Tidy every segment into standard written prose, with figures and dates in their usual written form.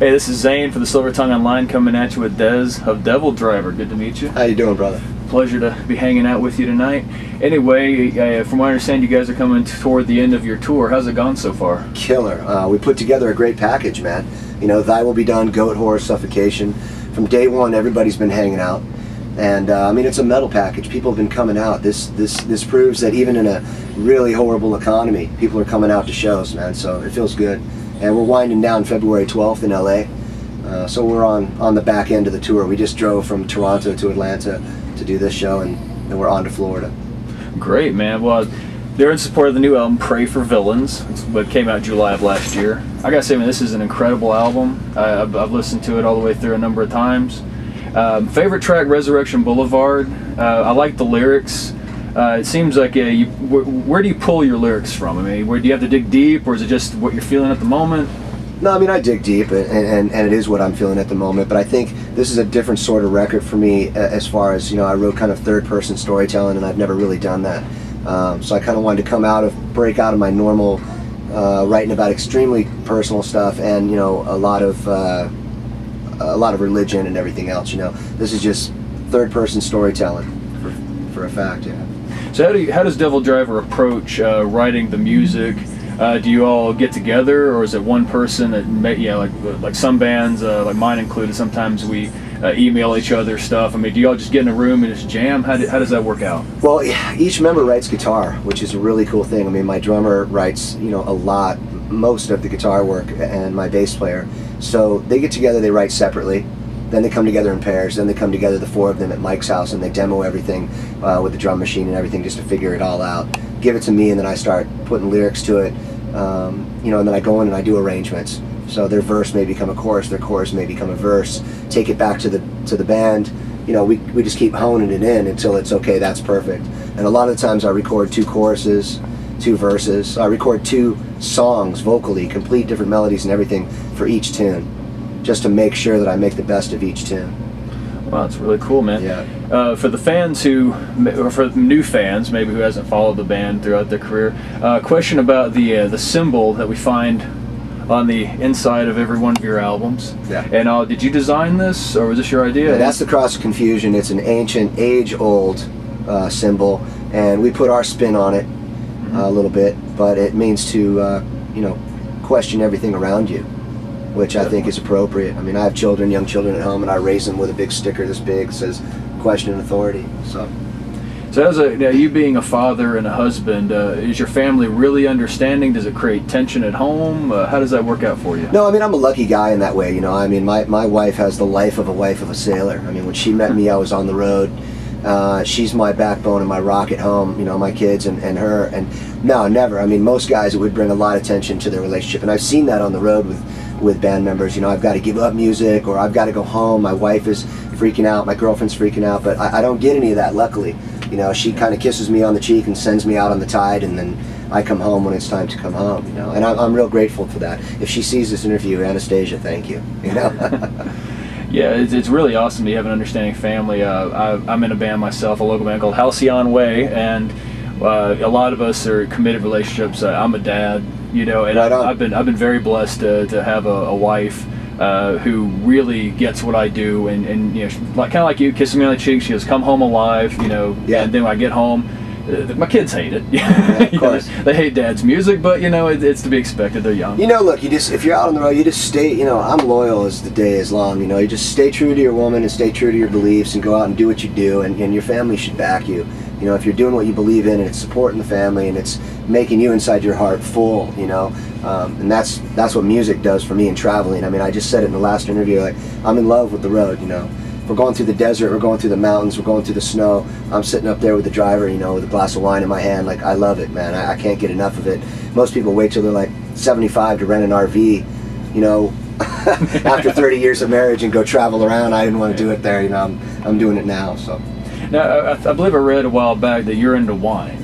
Hey, this is Zane for the Silver Tongue Online coming at you with Dez of Devildriver. Good to meet you. How you doing, brother? Pleasure to be hanging out with you tonight. Anyway, from what I understand, you guys are coming toward the end of your tour. How's it gone so far? Killer. We put together a great package, man. You know, Thy Will Be Done, Goat Horse, Suffocation. From day one, everybody's been hanging out. And I mean, it's a metal package. People have been coming out. This proves that even in a really horrible economy, people are coming out to shows, man. So it feels good. And we're winding down February 12th in LA. So we're on the back end of the tour. We just drove from Toronto to Atlanta to do this show, and then we're on to Florida. Great, man. Well, they're in support of the new album, Pray for Villains. It's what came out July of last year. I gotta say, man, this is an incredible album. I've listened to it all the way through a number of times. Favorite track, Resurrection Boulevard. I like the lyrics. It seems like where do you pull your lyrics from? I mean, do you have to dig deep, or is it just what you're feeling at the moment? No, I mean, I dig deep, and it is what I'm feeling at the moment, but I think this is a different sort of record for me as far as, you know, I wrote kind of third-person storytelling, and I've never really done that. So I kind of wanted to break out of my normal writing about extremely personal stuff and, you know, a lot of religion and everything else, you know. This is just third-person storytelling, for a fact, yeah. So how does Devildriver approach writing the music? Do you all get together, or is it one person that like some bands, like mine included, sometimes we email each other stuff? I mean, do you all just get in a room and just jam? How does that work out? Well, each member writes guitar, which is a really cool thing. I mean, my drummer writes, you know, most of the guitar work, and my bass player. So they get together, they write separately. Then they come together in pairs. Then they come together, the four of them, at Mike's house, and they demo everything with the drum machine and everything, just to figure it all out. Give it to me, and then I start putting lyrics to it. You know, and then I go in and I do arrangements. So their verse may become a chorus, their chorus may become a verse. Take it back to the band. You know, we just keep honing it in until it's okay. That's perfect. And a lot of the times I record 2 choruses, 2 verses. I record 2 songs vocally, complete different melodies and everything for each tune, just to make sure that I make the best of each tune. Wow, that's really cool, man. Yeah. For the fans or for new fans, maybe who hasn't followed the band throughout their career, question about the symbol that we find on the inside of every one of your albums. Yeah. And did you design this, or was this your idea? Yeah, that's the Cross of Confusion. It's an ancient, age-old symbol, and we put our spin on it a little bit, but it means to, you know, question everything around you, which I think is appropriate. I mean, I have young children at home, and I raise them with a big sticker this big that says "Question Authority." So as you being a father and a husband, is your family really understanding? Does it create tension at home? How does that work out for you? No, I mean, I'm a lucky guy in that way, you know. I mean, my wife has the life of a sailor. I mean, when she met me, I was on the road. She's my backbone and my rock at home, you know, my kids and her. And no, never. I mean, most guys, it would bring a lot of tension to their relationship, and I've seen that on the road with band members. You know, I've got to give up music, or I've got to go home. My wife is freaking out, my girlfriend's freaking out, but I don't get any of that, luckily. You know, she kind of kisses me on the cheek and sends me out on the tide, and then I come home when it's time to come home, you know, and I'm real grateful for that. If she sees this interview, Anastasia, thank you, you know. Yeah, it's really awesome to have an understanding family. I'm in a band myself, a local band called Halcyon Way, and a lot of us are committed relationships. I'm a dad, you know, and right I've been very blessed to have a wife who really gets what I do, and you know, kind of like you, kissing me on the cheek. She goes, "Come home alive," you know. Yeah. And then when I get home, my kids hate it. Yeah, of course. They hate Dad's music, but you know, it's to be expected. They're young. You know, look, if you're out on the road, you just stay. You know, I'm loyal as the day is long. You know, you just stay true to your woman and stay true to your beliefs, and go out and do what you do, and your family should back you. You know, if you're doing what you believe in, and it's supporting the family, and it's making you inside your heart full, you know, and that's what music does for me in traveling. I mean, I just said it in the last interview, like, I'm in love with the road, you know. We're going through the desert, we're going through the mountains, we're going through the snow. I'm sitting up there with the driver, you know, with a glass of wine in my hand. Like, I love it, man. I can't get enough of it. Most people wait till they're like 75 to rent an RV, you know, after 30 years of marriage and go travel around. I didn't want to do it there, you know. I'm doing it now, so. Now, I believe I read a while back that you're into wine.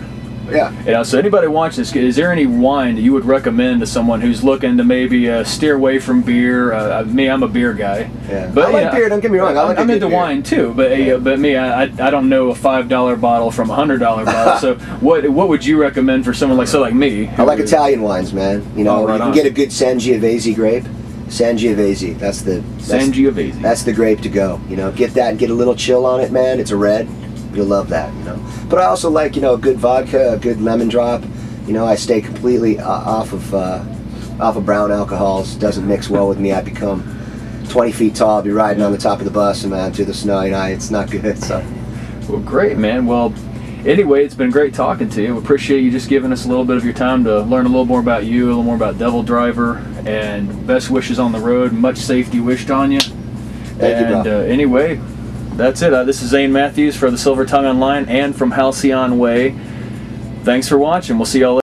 Yeah. Yeah. So anybody watching this, is there any wine that you would recommend to someone who's looking to maybe steer away from beer? Me, I'm a beer guy. Yeah. But I like beer. Don't get me wrong. I'm into wine too. But me, I don't know a $5 bottle from a $100 bottle. So what would you recommend for someone like me? I like Italian wines, man. You know, you can get a good Sangiovese grape. Sangiovese. That's Sangiovese. That's the grape to go. You know, get that and get a little chill on it, man. It's a red. You'll love that. You know. But I also like, you know, a good vodka, a good lemon drop. You know, I stay completely off of brown alcohols. Doesn't mix well with me. I become 20 feet tall. I'll be riding on the top of the bus and man through the snow. You know, it's not good. So. Well, great, man. Well, anyway, it's been great talking to you. We appreciate you just giving us a little bit of your time to learn a little more about you, a little more about Devildriver, and best wishes on the road. Much safety wished on you. Thank you, bro. Anyway, that's it. This is Zane Matthews for the Silver Tongue Online and from Halcyon Way. Thanks for watching. We'll see y'all later.